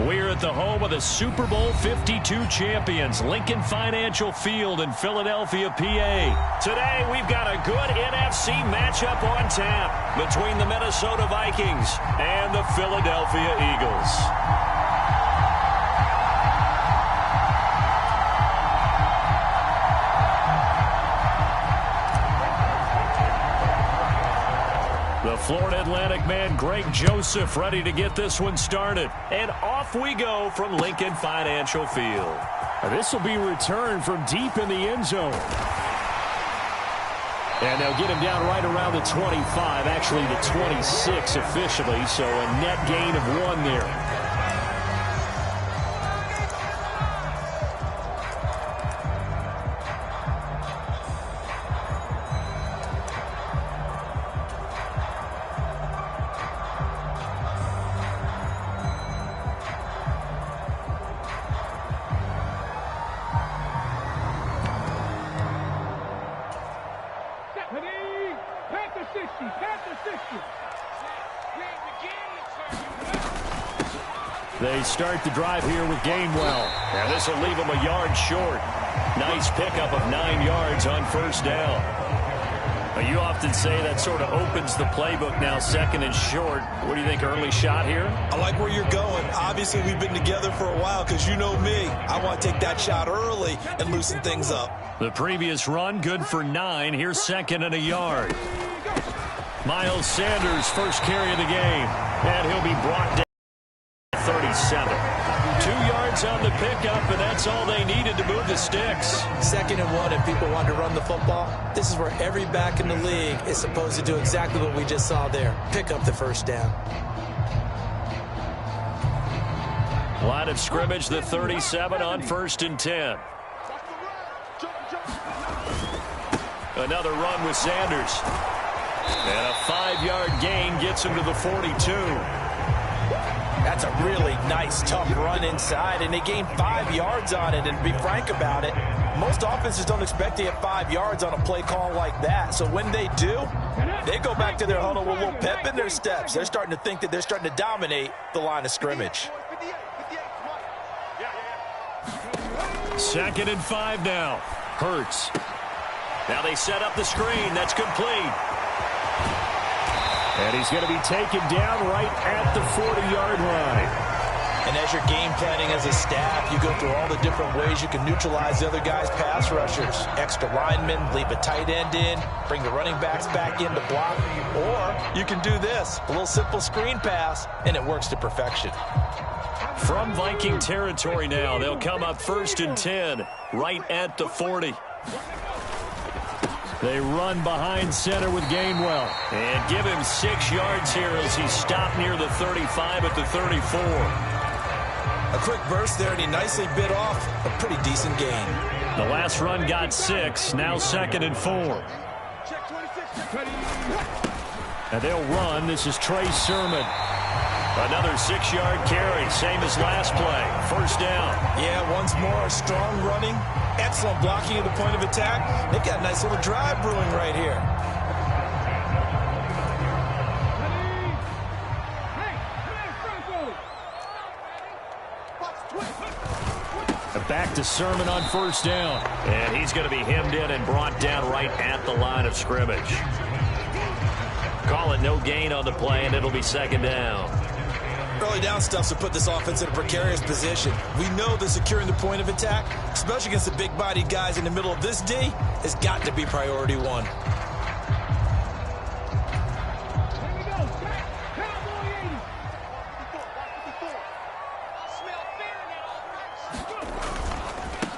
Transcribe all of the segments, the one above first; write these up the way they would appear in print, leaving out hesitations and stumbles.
We're at the home of the Super Bowl 52 champions, Lincoln Financial Field in Philadelphia, PA. Today, we've got a good NFC matchup on tap between the Minnesota Vikings and the Philadelphia Eagles. The Florida Atlantic man, Greg Joseph, ready to get this one started. And off we go from Lincoln Financial Field. This will be returned from deep in the end zone. And they'll get him down right around the 25, actually the 26 officially, so a net gain of 1 there. They start the drive here with Gainwell. And this will leave them a yard short. Nice pickup of 9 yards on first down. You often say that sort of opens the playbook now, second and short. What do you think, early shot here? I like where you're going. Obviously, we've been together for a while because you know me. I want to take that shot early and loosen things up. The previous run, good for 9. Here's second and a yard. Miles Sanders, first carry of the game. And he'll be brought down. 37. 2 yards on the pickup, and that's all they needed to move the sticks. 2nd and 1, and people want to run the football. This is where every back in the league is supposed to do exactly what we just saw there. Pick up the first down. Line of scrimmage, the 37 on 1st and 10. Another run with Sanders. And a 5-yard gain gets him to the 42. That's a really nice, tough run inside, and they gained 5 yards on it. And to be frank about it, most offenses don't expect to get 5 yards on a play call like that. So when they do, they go back to their huddle with a little pep in their steps. They're starting to think that they're starting to dominate the line of scrimmage. 2nd and 5 now. Hurts. Now they set up the screen. That's complete. And he's going to be taken down right at the 40-yard line. And as you're game planning as a staff, you go through all the different ways you can neutralize the other guy's pass rushers. Extra linemen, leave a tight end in, bring the running backs back in to block. Or you can do this, a little simple screen pass, and it works to perfection. From Viking territory now, they'll come up 1st and 10, right at the 40. They run behind center with Gainwell. And give him 6 yards here as he stopped near the 35 at the 34. A quick burst there, and he nicely bit off a pretty decent gain. The last run got 6, now 2nd and 4. And they'll run. This is Trey Sermon. Another 6-yard carry, same as last play. First down. Yeah, once more, strong running. Excellent blocking at the point of attack. They've got a nice little drive brewing right here. Back to Sermon on first down. And he's going to be hemmed in and brought down right at the line of scrimmage. Call it no gain on the play, and it'll be 2nd down. Early down stuff to put this offense in a precarious position. We know that securing the point of attack, especially against the big-bodied guys in the middle of this D, has got to be priority 1.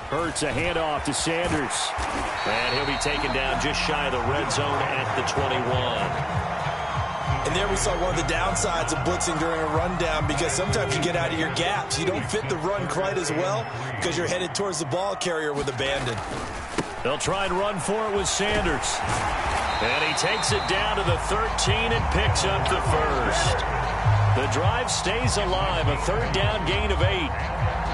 Hurts a handoff to Sanders. And he'll be taken down just shy of the red zone at the 21. And there we saw one of the downsides of blitzing during a rundown, because sometimes you get out of your gaps. You don't fit the run quite as well because you're headed towards the ball carrier with abandon. They'll try and run for it with Sanders. And he takes it down to the 13 and picks up the first. The drive stays alive, a 3rd down gain of 8.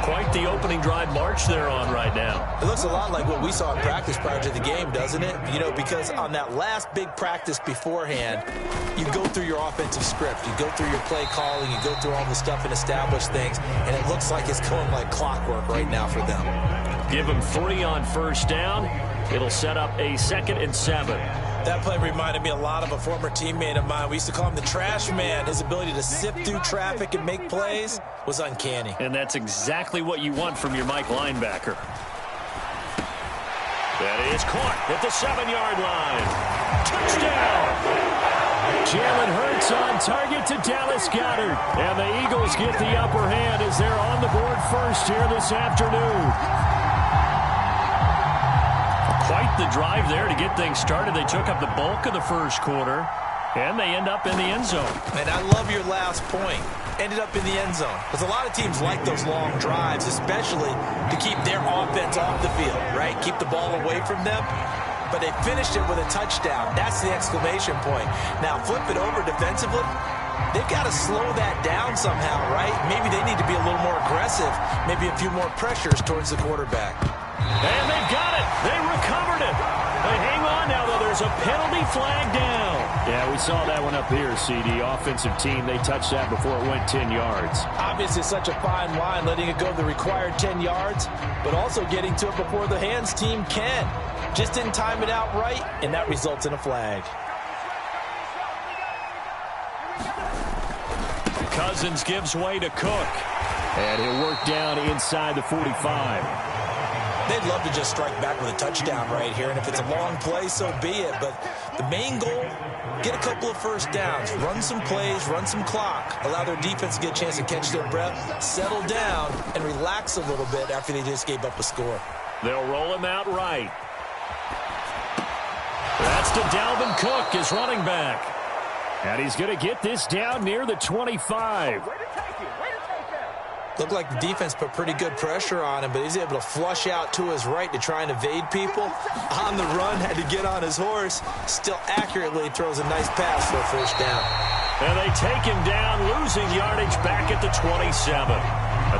Quite the opening drive march they're on right now. It looks a lot like what we saw in practice prior to the game, doesn't it? You know, because on that last big practice beforehand, you go through your offensive script. You go through your play calling. You go through all the stuff and establish things. And it looks like it's going like clockwork right now for them. Give them 3 on first down. It'll set up a 2nd and 7. That play reminded me a lot of a former teammate of mine. We used to call him the trash man. His ability to sift through traffic and make plays was uncanny. And that's exactly what you want from your Mike linebacker. That is caught at the 7-yard line. Touchdown! Jalen Hurts on target to Dallas Goedert. And the Eagles get the upper hand as they're on the board first here this afternoon. Quite the drive there to get things started. They took up the bulk of the first quarter, and they end up in the end zone. And I love your last point. Ended up in the end zone. Because a lot of teams like those long drives, especially to keep their offense off the field, right? Keep the ball away from them. But they finished it with a touchdown. That's the exclamation point. Now, flip it over defensively. They've got to slow that down somehow, right? Maybe they need to be a little more aggressive. Maybe a few more pressures towards the quarterback. And they've got it. They recovered it. They hang on now, though. There's a penalty flag down. Yeah, we saw that one up here, CD. Offensive team, they touched that before it went 10 yards. Obviously, such a fine line, letting it go the required 10 yards, but also getting to it before the hands team can. Just didn't time it out right, and that results in a flag. Cousins gives way to Cook. And he'll work down inside the 45. They'd love to just strike back with a touchdown right here, and if it's a long play, so be it. But the main goal, get a couple of first downs, run some plays, run some clock, allow their defense to get a chance to catch their breath, settle down, and relax a little bit after they just gave up a score. They'll roll him out right. That's to Dalvin Cook, his running back. And he's going to get this down near the 25. Looked like the defense put pretty good pressure on him, but he's able to flush out to his right to try and evade people. On the run, had to get on his horse. Still accurately throws a nice pass for a first down. And they take him down, losing yardage back at the 27.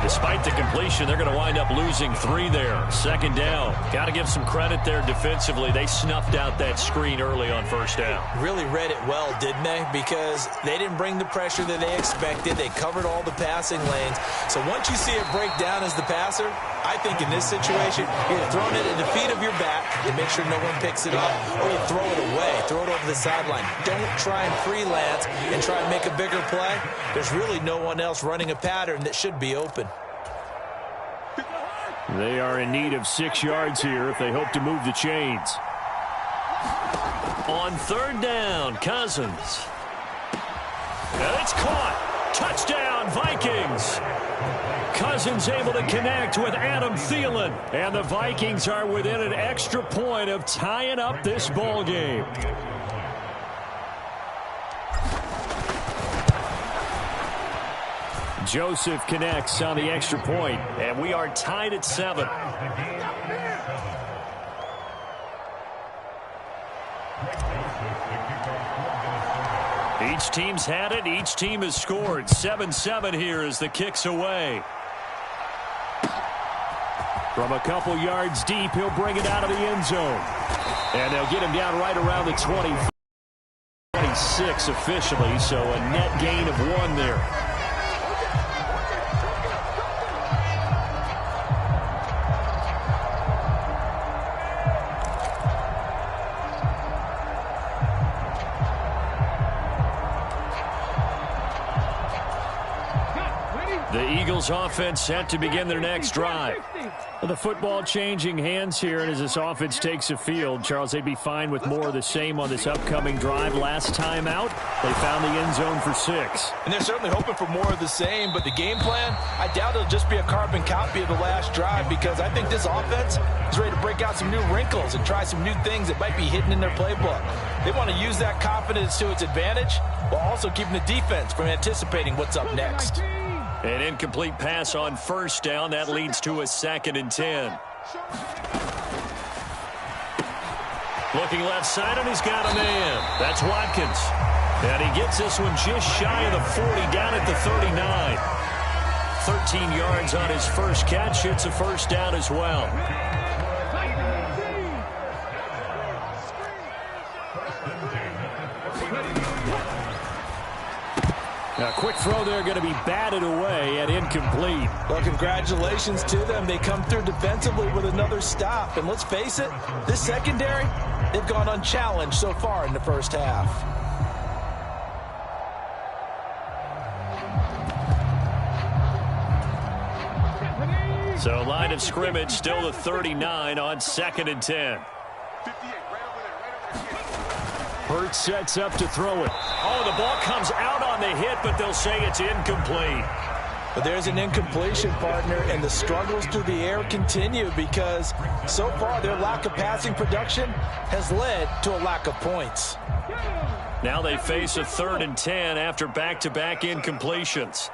Despite the completion, they're going to wind up losing 3 there. 2nd down. Got to give some credit there defensively. They snuffed out that screen early on first down. Really read it well, didn't they? Because they didn't bring the pressure that they expected. They covered all the passing lanes. So once you see it break down as the passer, I think in this situation, you're throwing it at the feet of your back to make sure no one picks it up, or you throw it away, throw it over the sideline. Don't try and freelance and try and make a bigger play. There's really no one else running a pattern that should be open. They are in need of 6 yards here if they hope to move the chains. On 3rd down, Cousins. And it's caught. Touchdown, Vikings. Cousins able to connect with Adam Thielen. And the Vikings are within an extra point of tying up this ball game. Joseph connects on the extra point, and we are tied at 7. Each team's had it. Each team has scored. 7-7 here as the kick's away. From a couple yards deep, he'll bring it out of the end zone. And they'll get him down right around the 26 officially, so a net gain of 1 there. The Eagles offense set to begin their next drive. The football changing hands here, and as this offense takes the field, Charles, they'd be fine with more of the same on this upcoming drive. Last time out, they found the end zone for 6. And they're certainly hoping for more of the same, but the game plan, I doubt it'll just be a carbon copy of the last drive, because I think this offense is ready to break out some new wrinkles and try some new things that might be hidden in their playbook. They want to use that confidence to its advantage while also keeping the defense from anticipating what's up next. An incomplete pass on first down. That leads to a 2nd and 10. Looking left side, and he's got a man. That's Watkins. And he gets this one just shy of the 40, down at the 39. 13 yards on his first catch. It's a first down as well. A quick throw there going to be batted away and incomplete. Well, congratulations to them. They come through defensively with another stop. And let's face it, this secondary, they've gone unchallenged so far in the first half. So line of scrimmage still the 39 on 2nd and 10. Hurts sets up to throw it. Oh, the ball comes out on the hit, but they'll say it's incomplete. But there's an incompletion, partner, and the struggles through the air continue because so far their lack of passing production has led to a lack of points. Now they face a 3rd and 10 after back-to-back incompletions.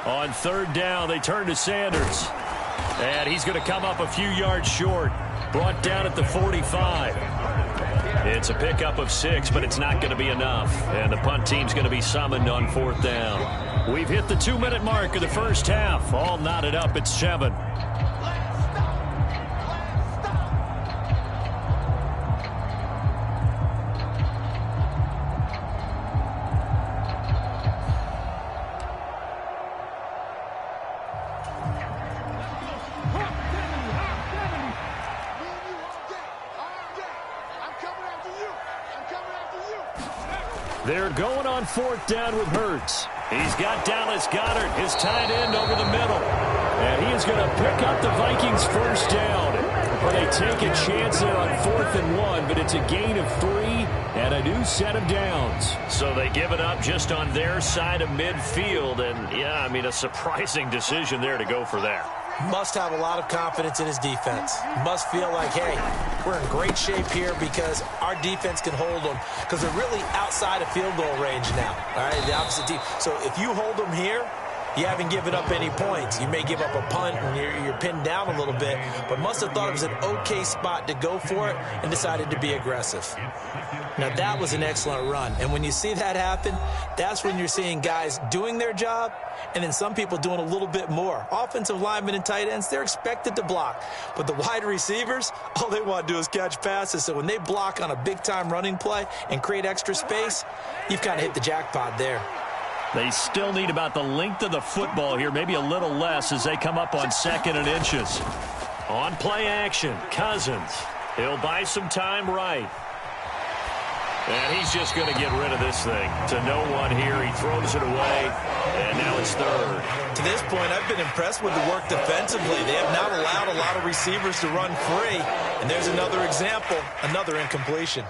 On 3rd down, they turn to Sanders. And he's going to come up a few yards short. Brought down at the 45. It's a pickup of 6, but it's not going to be enough. And the punt team's going to be summoned on 4th down. We've hit the 2-minute mark of the first half. All knotted up at 7. They're going on 4th down with Hurts. He's got Dallas Goedert, his tight end, over the middle. And he is going to pick up the Vikings' first down. But they take a chance there on 4th and 1, but it's a gain of 3 and a new set of downs. So they give it up just on their side of midfield. And, yeah, I mean, a surprising decision there to go for that. Must have a lot of confidence in his defense. Must feel like, hey, we're in great shape here because our defense can hold them because they're really outside of field goal range now. All right, the opposite team. So if you hold them here, you haven't given up any points. You may give up a punt and you're pinned down a little bit, but must have thought it was an okay spot to go for it and decided to be aggressive. Now, that was an excellent run. And when you see that happen, that's when you're seeing guys doing their job and then some people doing a little bit more. Offensive linemen and tight ends, they're expected to block. But the wide receivers, all they want to do is catch passes. So when they block on a big-time running play and create extra space, you've kind of hit the jackpot there. They still need about the length of the football here, maybe a little less as they come up on 2nd and inches. On play action, Cousins. He'll buy some time right. And he's just going to get rid of this thing to no one here. He throws it away, and now it's 3rd. To this point, I've been impressed with the work defensively. They have not allowed a lot of receivers to run free. And there's another example, another incompletion.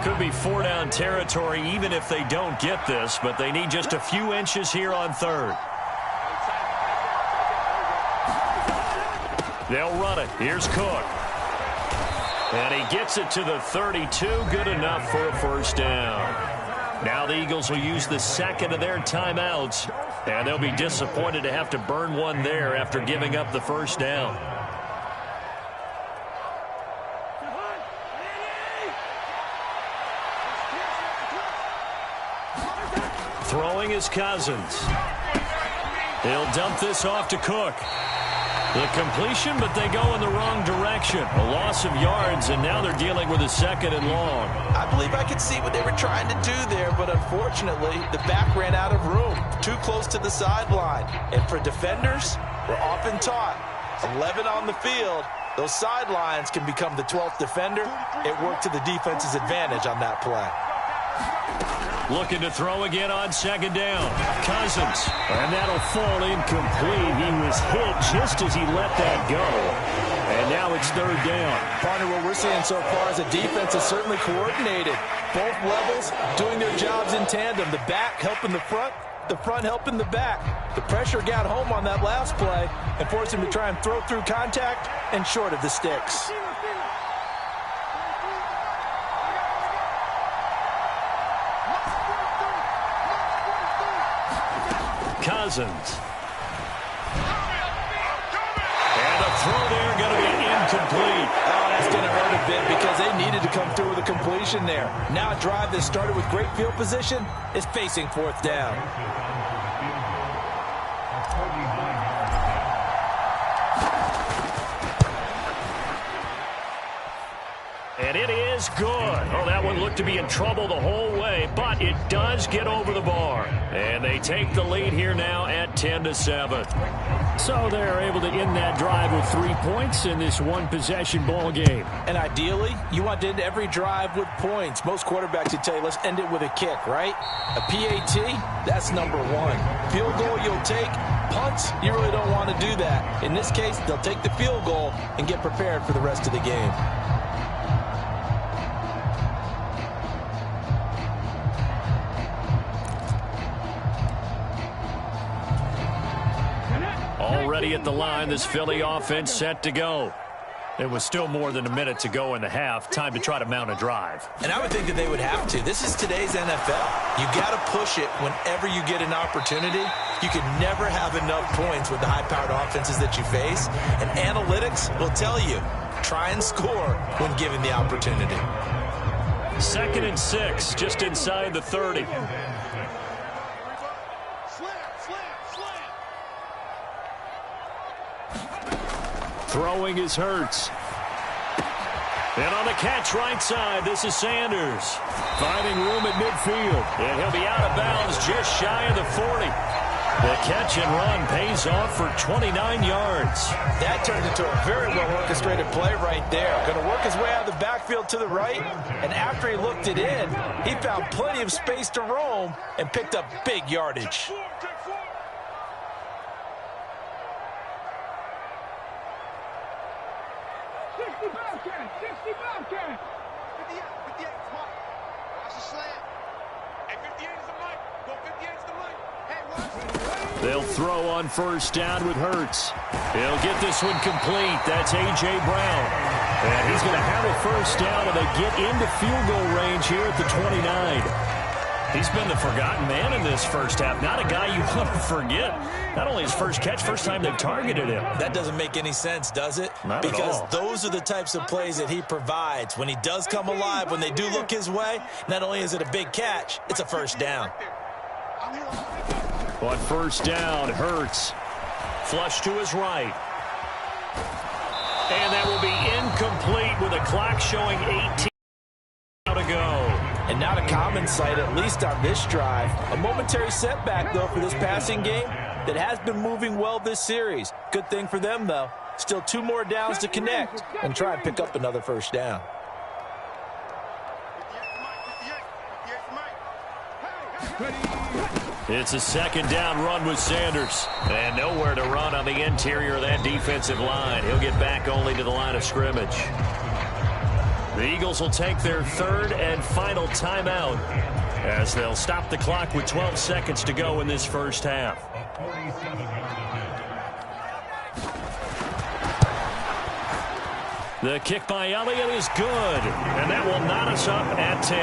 Could be 4-down territory even if they don't get this, but they need just a few inches here on 3rd. They'll run it. Here's Cook. And he gets it to the 32. Good enough for a first down. Now the Eagles will use the 2nd of their timeouts, and they'll be disappointed to have to burn one there after giving up the first down. Throwing is Cousins. He'll dump this off to Cook. The completion, but they go in the wrong direction. A loss of yards, and now they're dealing with a 2nd and long. I believe I could see what they were trying to do there, but unfortunately, the back ran out of room. Too close to the sideline. And for defenders, we're often taught, 11 on the field, those sidelines can become the 12th defender. It worked to the defense's advantage on that play. Looking to throw again on 2nd down. Cousins. And that'll fall incomplete. He was hit just as he let that go. And now it's 3rd down. Partner, what we're seeing so far is the defense is certainly coordinated. Both levels doing their jobs in tandem. The back helping the front helping the back. The pressure got home on that last play and forced him to try and throw through contact and short of the sticks. Cousins. And a throw there going to be incomplete. Oh, that's going to hurt a bit because they needed to come through with a completion there. Now a drive that started with great field position is facing fourth down. And it is good. Oh, that one looked to be in trouble the whole way, but it does get over the bar. And they take the lead here now at 10-7. So they're able to end that drive with 3 points in this one-possession ball game. And ideally, you want to end every drive with points. Most quarterbacks would tell you, let's end it with a kick, right? A PAT, that's number one. Field goal you'll take. Punts, you really don't want to do that. In this case, they'll take the field goal and get prepared for the rest of the game. Already at the line, this Philly offense set to go. It was still more than a minute to go in the half. Time to try to mount a drive. And I would think that they would have to. This is today's NFL. You got to push it whenever you get an opportunity. You can never have enough points with the high-powered offenses that you face. And analytics will tell you, try and score when given the opportunity. 2nd and 6, just inside the 30. Throwing is Hurts. And on the catch right side, this is Sanders. Finding room at midfield. And he'll be out of bounds just shy of the 40. The catch and run pays off for 29 yards. That turned into a very well-orchestrated play right there. Going to work his way out of the backfield to the right. And after he looked it in, he found plenty of space to roam and picked up big yardage. They'll throw on first down with Hurts. He'll get this one complete. That's A.J. Brown. And he's going to have a first down, and they get into field goal range here at the 29. He's been the forgotten man in this first half. Not a guy you want to forget. Not only his first catch, first time they've targeted him. That doesn't make any sense, does it? Not because at all. Those are the types of plays that he provides. When he does come alive, when they do look his way, not only is it a big catch, it's a first down. On first down, Hurts. Flush to his right. And that will be incomplete with a clock showing 18 to go. And not a common sight, at least on this drive. A momentary setback, though, for this passing game that has been moving well this series. Good thing for them, though. Still 2 more downs to connect and try and pick up another first down. It's a 2nd down run with Sanders. And nowhere to run on the interior of that defensive line. He'll get back only to the line of scrimmage. The Eagles will take their 3rd and final timeout as they'll stop the clock with 12 seconds to go in this first half. The kick by Elliott is good, and that will knot us up at 10.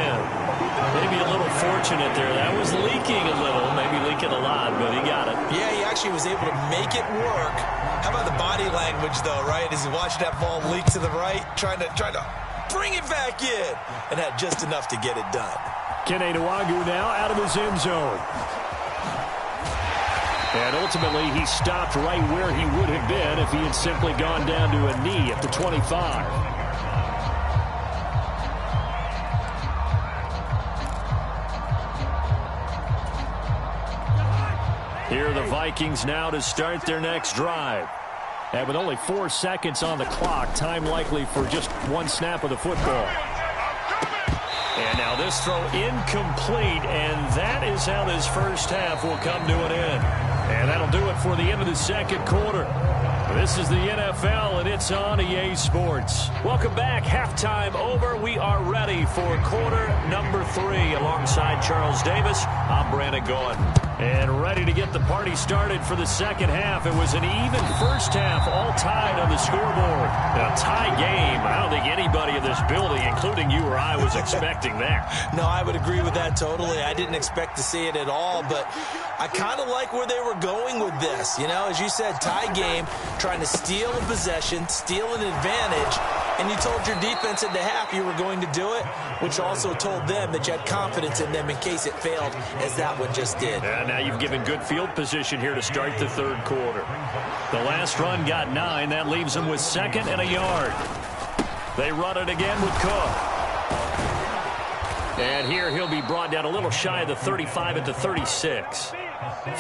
Maybe a little fortunate there. That was leaking a little, maybe leaking a lot, but he got it. Yeah, he actually was able to make it work. How about the body language, though, right? As he watched that ball leak to the right, trying to bring it back in, and had just enough to get it done. Kene Nwagu now out of his end zone. And ultimately, he stopped right where he would have been if he had simply gone down to a knee at the 25. Here are the Vikings now to start their next drive. And with only 4 seconds on the clock, time likely for just 1 snap of the football. And now this throw incomplete, and that is how this first half will come to an end. And that'll do it for the end of the second quarter. This is the NFL, and it's on EA Sports. Welcome back. Halftime over. We are ready for quarter number 3. Alongside Charles Davis, I'm Brandon Gordon. And ready to get the party started for the second half. It was an even first half, all tied on the scoreboard. A tie game. I don't think anybody in this building, including you or I, was expecting that. No, I would agree with that totally. I didn't expect to see it at all, but I kind of like where they were going with this. You know, as you said, tie game, trying to steal a possession, steal an advantage, And you told your defense at the half you were going to do it, which also told them that you had confidence in them in case it failed, as that one just did. And now you've given good field position here to start the third quarter. The last run got 9. That leaves them with 2nd and a yard. They run it again with Cook. And here he'll be brought down a little shy of the 35 at the 36.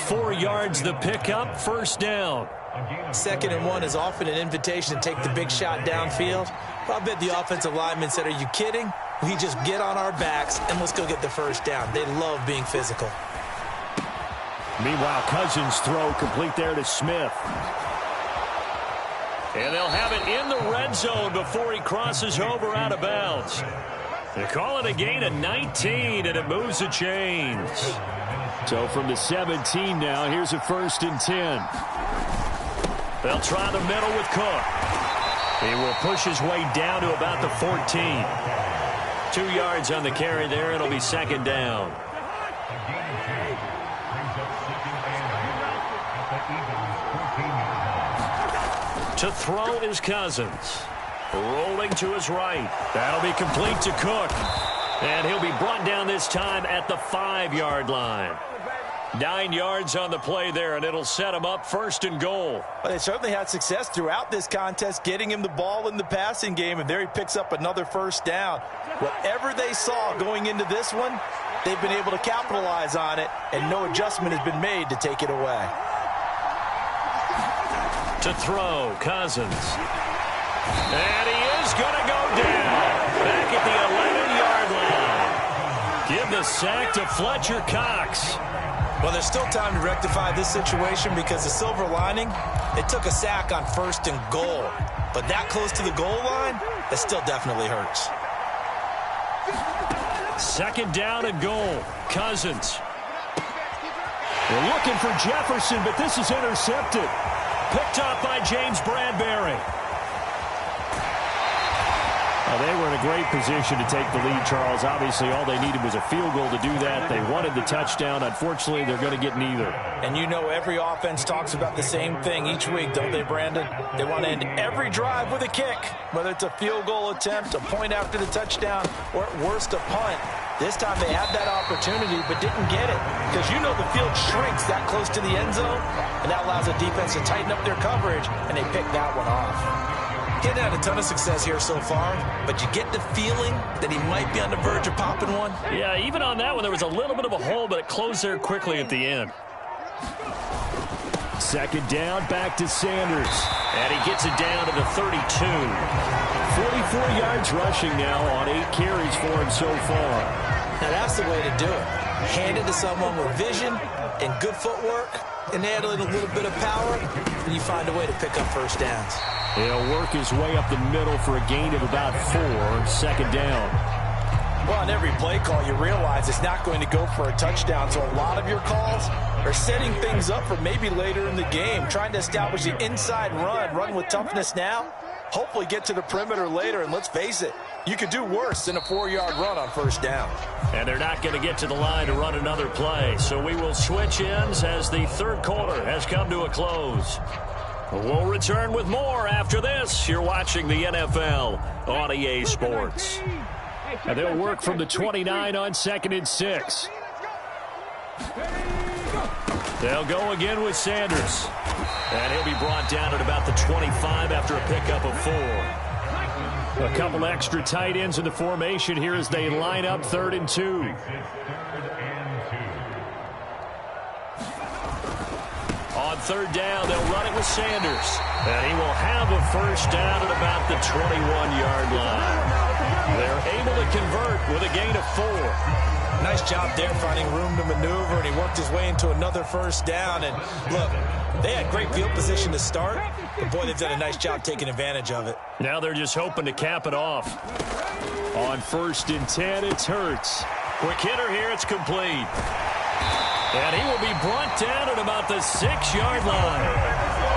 4 yards the pickup, first down. 2nd and 1 is often an invitation to take the big shot downfield. I bet the offensive lineman said, are you kidding? We just get on our backs and let's go get the first down. They love being physical. Meanwhile, Cousins throw complete there to Smith. And they'll have it in the red zone before he crosses over out of bounds. They call it a gain of 19, and it moves the chains. So from the 17 now, here's a 1st and 10. They'll try the middle with Cook. He will push his way down to about the 14. 2 yards on the carry there. It'll be 2nd down. To throw is Cousins. Rolling to his right. That'll be complete to Cook. And he'll be brought down this time at the 5-yard line. 9 yards on the play there, and it'll set him up 1st and goal. Well, they certainly had success throughout this contest, getting him the ball in the passing game, and there he picks up another 1st down. Whatever they saw going into this one, they've been able to capitalize on it, and no adjustment has been made to take it away. To throw, Cousins. And he is going to go down. Back at the 11-yard line. Give the sack to Fletcher Cox. Well, there's still time to rectify this situation because the silver lining, they took a sack on 1st and goal. But that close to the goal line, that still definitely hurts. 2nd down and goal. Cousins. They're looking for Jefferson, but this is intercepted. Picked up by James Bradbury. They were in a great position to take the lead, Charles. Obviously, all they needed was a field goal to do that. They wanted the touchdown. Unfortunately, they're going to get neither. And you know every offense talks about the same thing each week, don't they, Brandon? They want to end every drive with a kick, whether it's a field goal attempt, a point after the touchdown, or at worst, a punt. This time they had that opportunity but didn't get it because you know the field shrinks that close to the end zone, and that allows the defense to tighten up their coverage, and they pick that one off. Getting had a ton of success here so far, but you get the feeling that he might be on the verge of popping one. Yeah, even on that one, there was a little bit of a hole, but it closed there quickly at the end. 2nd down, back to Sanders. And he gets it down to the 32. 44 yards rushing now on 8 carries for him so far. Now that's the way to do it. Hand it to someone with vision and good footwork, and add a little bit of power, and you find a way to pick up 1st downs. He'll work his way up the middle for a gain of about 4, 2nd down. Well, on every play call, you realize it's not going to go for a touchdown, so a lot of your calls are setting things up for maybe later in the game, trying to establish the inside run with toughness now, hopefully get to the perimeter later, and let's face it, you could do worse than a 4-yard run on 1st down. And they're not going to get to the line to run another play, so we will switch ends as the third quarter has come to a close. We'll return with more after this. You're watching the NFL on EA Sports. And they'll work from the 29 on 2nd and 6. They'll go again with Sanders. And he'll be brought down at about the 25 after a pickup of 4. A couple extra tight ends in the formation here as they line up 3rd and 2. On 3rd down, they'll run it with Sanders. And he will have a 1st down at about the 21-yard line. They're able to convert with a gain of 4. Nice job there finding room to maneuver, and he worked his way into another 1st down. And look, they had great field position to start, but boy, they've done a nice job taking advantage of it. Now they're just hoping to cap it off. On 1st and 10, it's Hurts. Quick hitter here, it's complete. And he will be brought down at about the 6-yard line.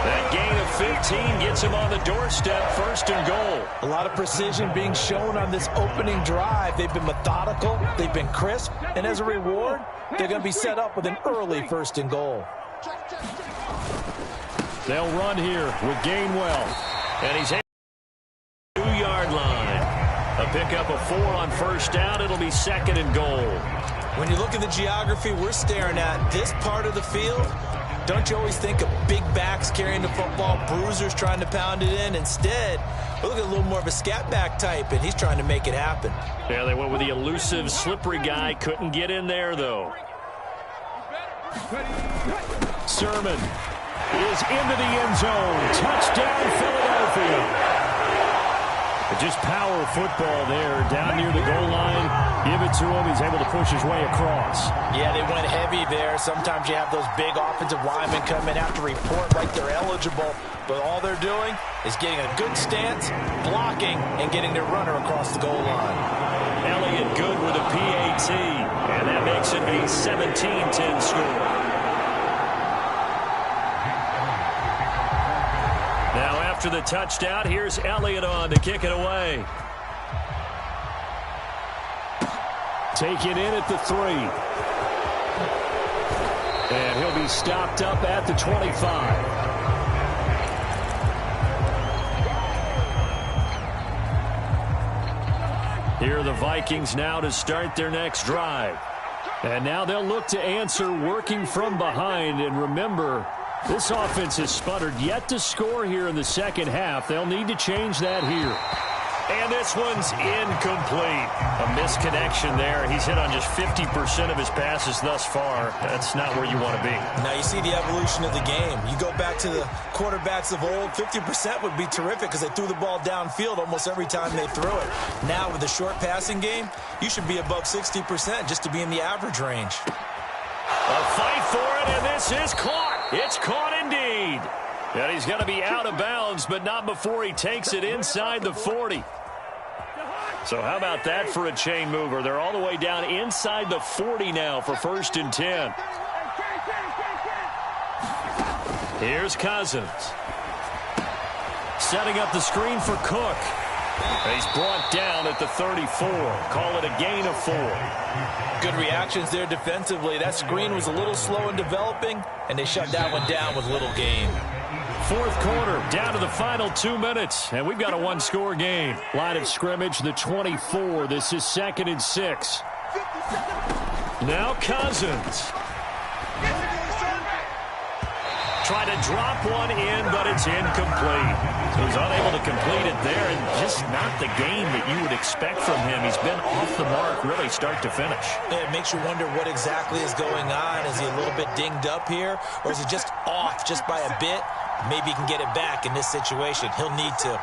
That gain of 15 gets him on the doorstep, 1st and goal. A lot of precision being shown on this opening drive. They've been methodical, they've been crisp, and as a reward, they're going to be set up with an early 1st and goal. They'll run here with Gainwell. And he's 2 yards. 20-yard line. A pickup of 4 on first down. It'll be 2nd and goal. When you look at the geography we're staring at, this part of the field, don't you always think of big backs carrying the football, bruisers trying to pound it in? Instead, we're looking at a little more of a scat back type, and he's trying to make it happen. Yeah, they went with the elusive, slippery guy. Couldn't get in there, though. Sermon is into the end zone. Touchdown, Philadelphia. Just power football there down near the goal line. Give it to him. He's able to push his way across. Yeah, they went heavy there. Sometimes you have those big offensive linemen come in, have to report like they're eligible. But all they're doing is getting a good stance, blocking, and getting their runner across the goal line. Elliott good with a PAT. And that makes it a 17-10 score. Now after the touchdown, here's Elliott on to kick it away. Taken in at the 3. And he'll be stopped up at the 25. Here are the Vikings now to start their next drive. And now they'll look to answer working from behind. And remember, this offense has sputtered yet to score here in the second half. They'll need to change that here. And this one's incomplete. A misconnection there. He's hit on just 50% of his passes thus far. That's not where you want to be. Now you see the evolution of the game. You go back to the quarterbacks of old, 50% would be terrific because they threw the ball downfield almost every time they threw it. Now with the short passing game, you should be above 60% just to be in the average range. A fight for it, and this is caught. It's caught indeed. And he's going to be out of bounds, but not before he takes it inside the 40. So how about that for a chain mover? They're all the way down inside the 40 now for 1st and 10. Here's Cousins. Setting up the screen for Cook. He's brought down at the 34. Call it a gain of 4. Good reactions there defensively. That screen was a little slow in developing, and they shut that one down with little gain. 4th quarter, down to the final 2 minutes, and we've got a one-score game. Line of scrimmage, the 24. This is 2nd and 6. Now Cousins. Try to drop one in, but it's incomplete. So he's unable to complete it there, and just not the game that you would expect from him. He's been off the mark really start to finish. It makes you wonder what exactly is going on. Is he a little bit dinged up here, or is he just off just by a bit? Maybe he can get it back in this situation. He'll need to.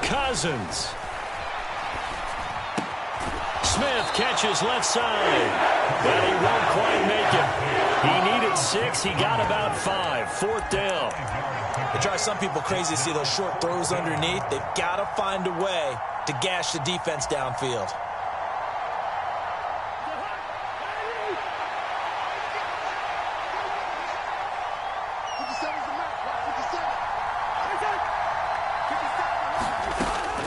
Cousins. Smith catches left side, but he won't quite make it. He needed 6. He got about 5. 4th down. It drives some people crazy to see those short throws underneath. They've got to find a way to gash the defense downfield.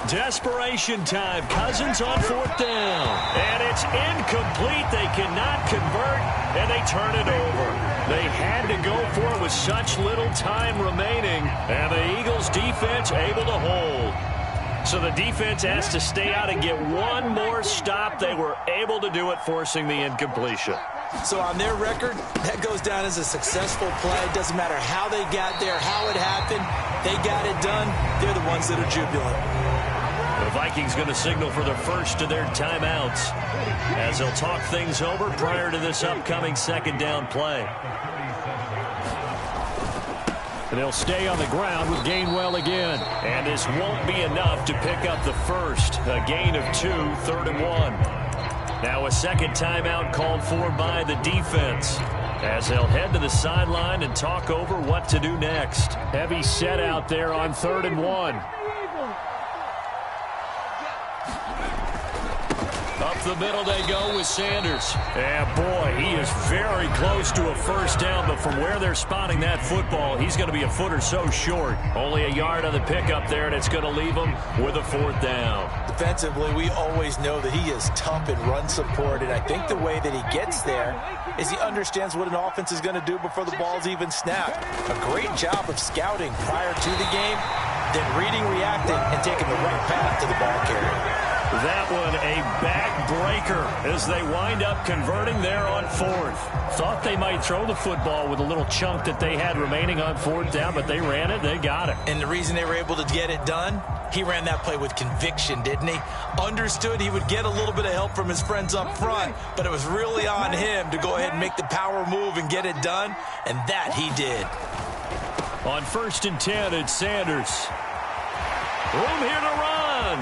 Desperation time. Cousins on 4th down. And it's incomplete. They cannot convert, and they turn it over. They had to go for it with such little time remaining, and the Eagles' defense able to hold. So the defense has to stay out and get one more stop. They were able to do it, forcing the incompletion. So on their record, that goes down as a successful play. It doesn't matter how they got there, how it happened. They got it done. They're the ones that are jubilant. The Vikings going to signal for the first of their timeouts as they'll talk things over prior to this upcoming 2nd down play. They'll stay on the ground with Gainwell again. And this won't be enough to pick up the first. A gain of 2, 3rd and 1. Now a 2nd timeout called for by the defense as they'll head to the sideline and talk over what to do next. Heavy set out there on 3rd and 1. Up the middle they go with Sanders. And boy, he is very close to a first down, but from where they're spotting that football, he's going to be a foot or so short. Only a yard on the pickup there, and it's going to leave him with a 4th down. Defensively, we always know that he is tough in run support, and I think the way that he gets there is he understands what an offense is going to do before the ball's even snapped. A great job of scouting prior to the game. then reading, reacting, and taking the right path to the ball carrier. That one a backbreaker as they wind up converting there on fourth. Thought they might throw the football with a little chunk that they had remaining on fourth down, but they ran it, they got it. And the reason they were able to get it done, he ran that play with conviction, didn't he? Understood he would get a little bit of help from his friends up front, but it was really on him to go ahead and make the power move and get it done, and that he did. On 1st and 10, it's Sanders. Room here to run.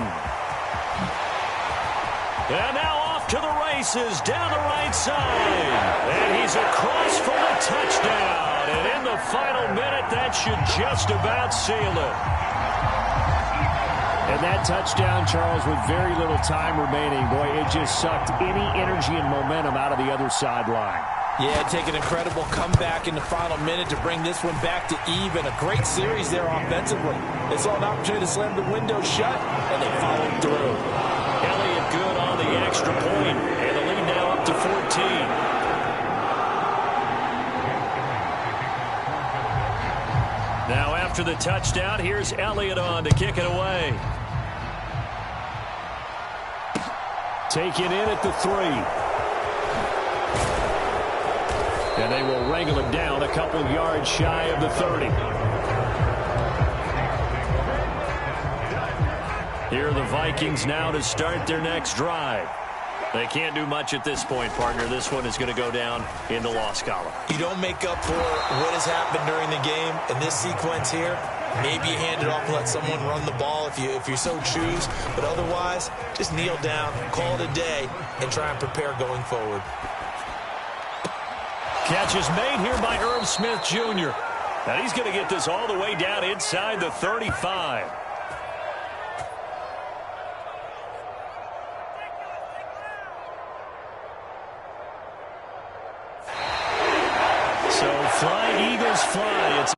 And now off to the races down the right side. And he's across for the touchdown. And in the final minute, that should just about seal it. And that touchdown, Charles, with very little time remaining, boy, it just sucked any energy and momentum out of the other sideline. Yeah, take an incredible comeback in the final minute to bring this one back to even. A great series there offensively. They saw an opportunity to slam the window shut, and they followed through. Elliott good on the extra point, and the lead now up to 14. Now after the touchdown, here's Elliott on to kick it away. Taken in at the 3. And they will wrangle it down a couple yards shy of the 30. Here are the Vikings now to start their next drive. They can't do much at this point, partner. This one is going to go down in the loss column. You don't make up for what has happened during the game. In this sequence here, maybe you hand it off and let someone run the ball if you so choose. But otherwise, just kneel down, call it a day, and try and prepare going forward. Catch is made here by Irv Smith Jr. And he's going to get this all the way down inside the 35. So Flying Eagles fly. It's